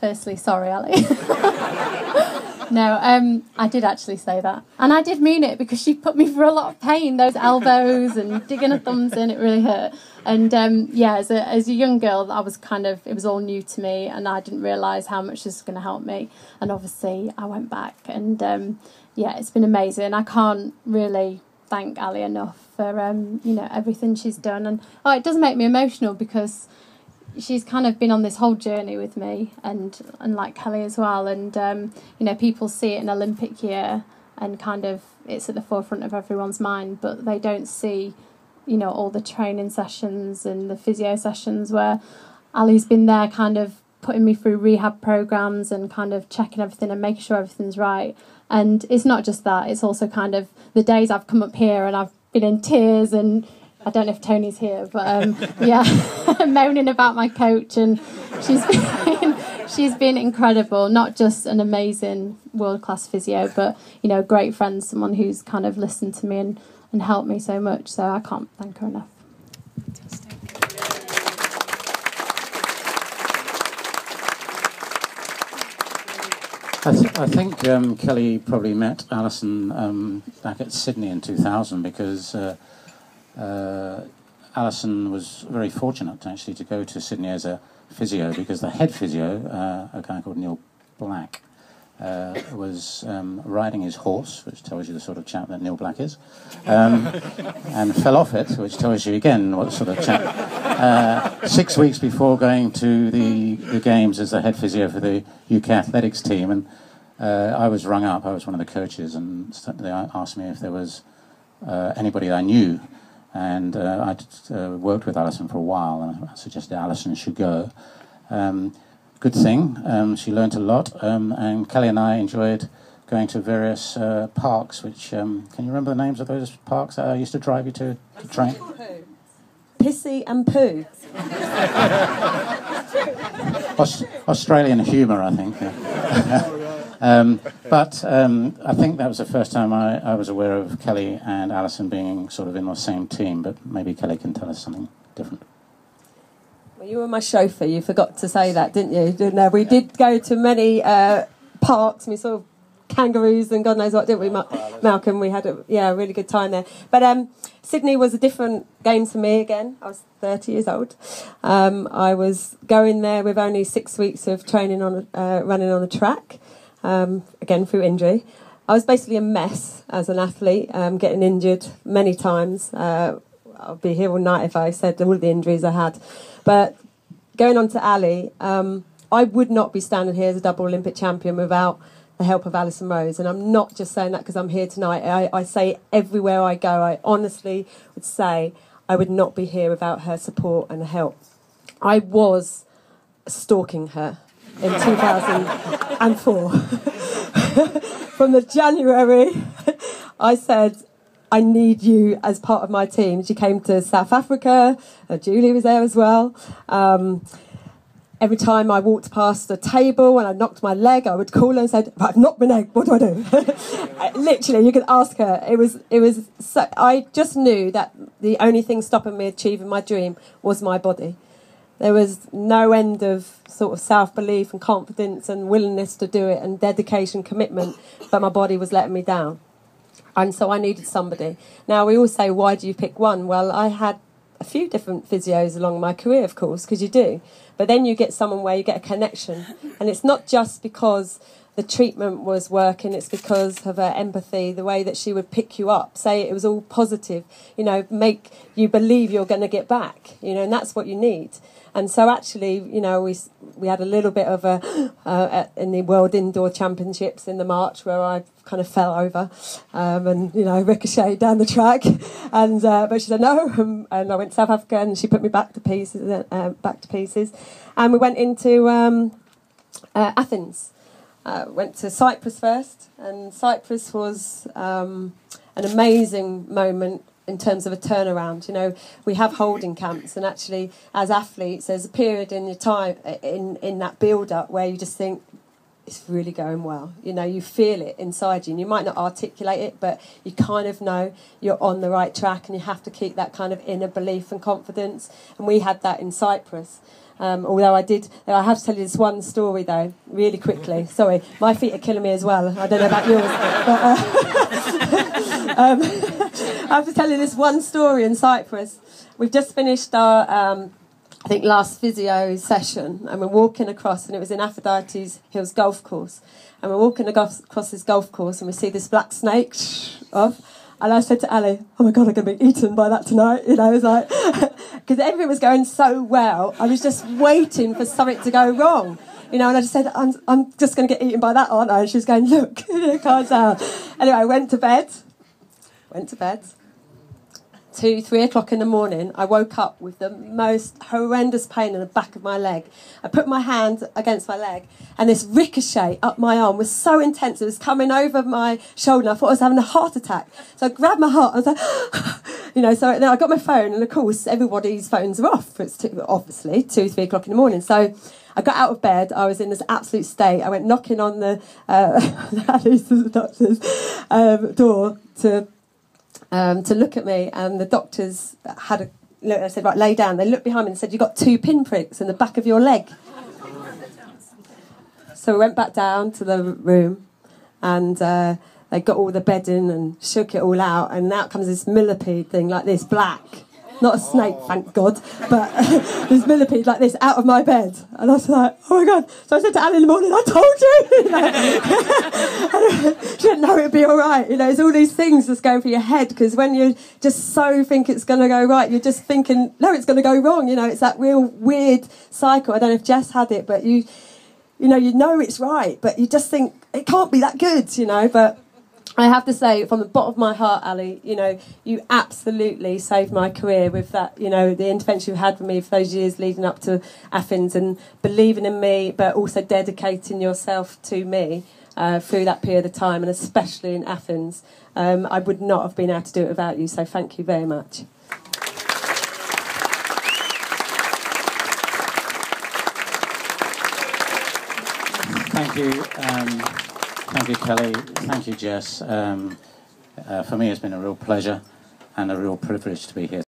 Firstly, sorry, Ali. No, I did actually say that. And I did mean it because she put me through a lot of pain. Those elbows and digging her thumbs in, it really hurt. And as a young girl, I was it was all new to me, and I didn't realise how much this was going to help me. And obviously I went back, and it's been amazing. I can't really thank Ali enough for everything she's done. And it does make me emotional because she's kind of been on this whole journey with me, and like Kelly as well. And people see it in Olympic year, and kind of it's at the forefront of everyone's mind, but they don't see all the training sessions and the physio sessions where Ali's been there kind of putting me through rehab programs and kind of checking everything and making sure everything's right. And it's not just that, it's also kind of the days I've come up here and I've been in tears, and I don't know if Tony's here, but moaning about my coach, and she's been incredible. Not just an amazing world-class physio, but a great friend, someone who's kind of listened to me and helped me so much. So I can't thank her enough. I think Kelly probably met Alison back at Sydney in 2000 because Alison was very fortunate actually to go to Sydney as a physio, because the head physio, a guy called Neil Black, was riding his horse, which tells you the sort of chap that Neil Black is, and fell off it, which tells you again what sort of chap. 6 weeks before going to the games as the head physio for the UK athletics team, and I was rung up. I was one of the coaches, and they asked me if there was anybody I knew, and I'd worked with Alison for a while, and I suggested Alison should go. Good thing, she learnt a lot, and Kelly and I enjoyed going to various parks, which, can you remember the names of those parks that I used to drive you to train? Pissy and Poo. Australian humour, I think. Yeah. But I think that was the first time I was aware of Kelly and Alison being sort of in the same team, but maybe Kelly can tell us something different. Well, you were my chauffeur. You forgot to say that, didn't you? We did go to many parks. We saw kangaroos and God knows what, didn't we, Malcolm? We had a really good time there. But Sydney was a different game for me again. I was 30 years old. I was going there with only 6 weeks of training on running on a track, again through injury. I was basically a mess as an athlete, getting injured many times. I'll be here all night if I said all the injuries I had. But going on to Ali, I would not be standing here as a double Olympic champion without the help of Alison Rose. And I'm not just saying that because I'm here tonight. I say everywhere I go, I honestly would say I would not be here without her support and help. I was stalking her in 2004. From the January, I said, I need you as part of my team. She came to South Africa. Julie was there as well. Every time I walked past a table and I knocked my leg, I would call her and said, I've knocked my leg, what do I do? Literally, you could ask her. It was so, I just knew that the only thing stopping me achieving my dream was my body. There was no end of sort of self-belief and confidence and willingness to do it and dedication, commitment, but my body was letting me down. And so I needed somebody. Now, we all say, why do you pick one? Well, I had a few different physios along my career, of course, because you do. But then you get someone where you get a connection. And it's not just because the treatment was working, it's because of her empathy, the way that she would pick you up, say it was all positive, make you believe you're going to get back, and that's what you need. And so actually, we had a little bit of a in the World Indoor Championships in the March where I kind of fell over and ricocheted down the track. And but she said no, and I went to South Africa and she put me back to pieces. And we went into Athens. Went to Cyprus first, and Cyprus was an amazing moment in terms of a turnaround. We have holding camps, and actually, as athletes, there's a period in your time in that build-up where you just think it's really going well. You feel it inside you, and you might not articulate it, but you kind of know you're on the right track, and you have to keep that kind of inner belief and confidence. And we had that in Cyprus. Although I have to tell you this one story though, really quickly. Sorry, my feet are killing me as well. I don't know about yours, but I have to tell you this one story in Cyprus. We've just finished our, I think, last physio session, and we're walking across, and it was in Aphrodite's Hills golf course, and we're walking across this golf course, and we see this black snake off. And I said to Ali, "Oh my God, I'm going to be eaten by that tonight." You know, it was like, because everything was going so well, I was just waiting for something to go wrong. You know, and I just said, I'm just going to get eaten by that, aren't I? And she was going, "Look, calm down." Anyway, I went to bed. 2, 3 o'clock in the morning, I woke up with the most horrendous pain in the back of my leg. I put my hand against my leg, and this ricochet up my arm was so intense, it was coming over my shoulder. I thought I was having a heart attack. So I grabbed my heart, I was like, you know, so then I got my phone, and of course, everybody's phones are off. It's obviously 2, 3 o'clock in the morning. So I got out of bed, I was in this absolute state. I went knocking on the doctor's door to look at me, and the doctors had a look. I said, "Right, lay down." They looked behind me and said, "You've got 2 pinpricks in the back of your leg." So we went back down to the room, and they got all the bedding and shook it all out, and out comes this millipede thing like this, black. Not a snake, thank God, but this millipede like this out of my bed. And I was like, "Oh my God." So I said to Anne in the morning, "I told you." She didn't know it would be all right. You know, it's all these things that's going through your head, because when you just so think it's going to go right, you're just thinking, no, it's going to go wrong. You know, it's that real weird cycle. I don't know if Jess had it, but you know it's right, but you just think it can't be that good, you know, but I have to say, from the bottom of my heart, Ali, you know, you absolutely saved my career with that, you know, the intervention you had with me for those years leading up to Athens, and believing in me, but also dedicating yourself to me through that period of time, and especially in Athens. I would not have been able to do it without you, so thank you very much. Thank you. Thank you, Kelly. Thank you, Jess. For me, it's been a real pleasure and a real privilege to be here.